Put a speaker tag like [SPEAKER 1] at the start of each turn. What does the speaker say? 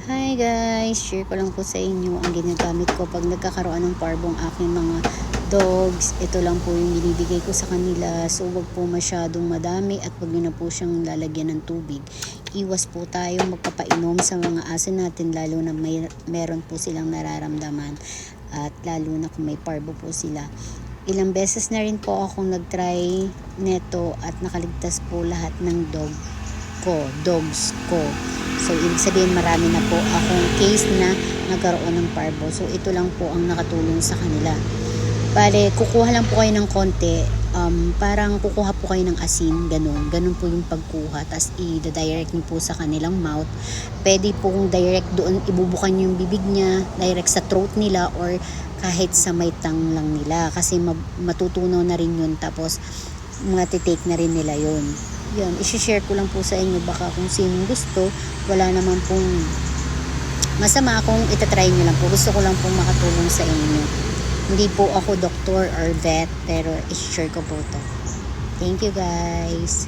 [SPEAKER 1] Hi guys! Share ko lang po sa inyo ang ginagamit ko pag nagkakaroon ng parbong aking mga dogs. Ito lang po yung binibigay ko sa kanila. So wag po masyadong madami at wag nyo na po siyang lalagyan ng tubig. Iwas po tayong magpapainom sa mga aso natin lalo na meron po silang nararamdaman. At lalo na kung may parbo po sila. Ilang beses na rin po akong nagtry neto at nakaligtas po lahat ng dogs ko. So, ibig sabihin marami na po akong case na nagkaroon ng parvo. So, ito lang po ang nakatulong sa kanila. Bale, kukuha lang po kayo ng konti. Parang kukuha po kayo ng asin, ganun. Ganun po yung pagkuha. Tapos, i-direct niyo po sa kanilang mouth. Pwede po kung direct doon, ibubukan yung bibig niya, direct sa throat nila, or kahit sa may tang lang nila. Kasi matutunaw na rin yun. Tapos, matitake na rin nila yun. Yun, isi-share ko lang po sa inyo, baka kung sinong gusto, wala naman pong masama kung itatry nyo lang po. Gusto ko lang pong makatulong sa inyo. Hindi po ako doktor or vet, pero isi-share ko po to. Thank you guys.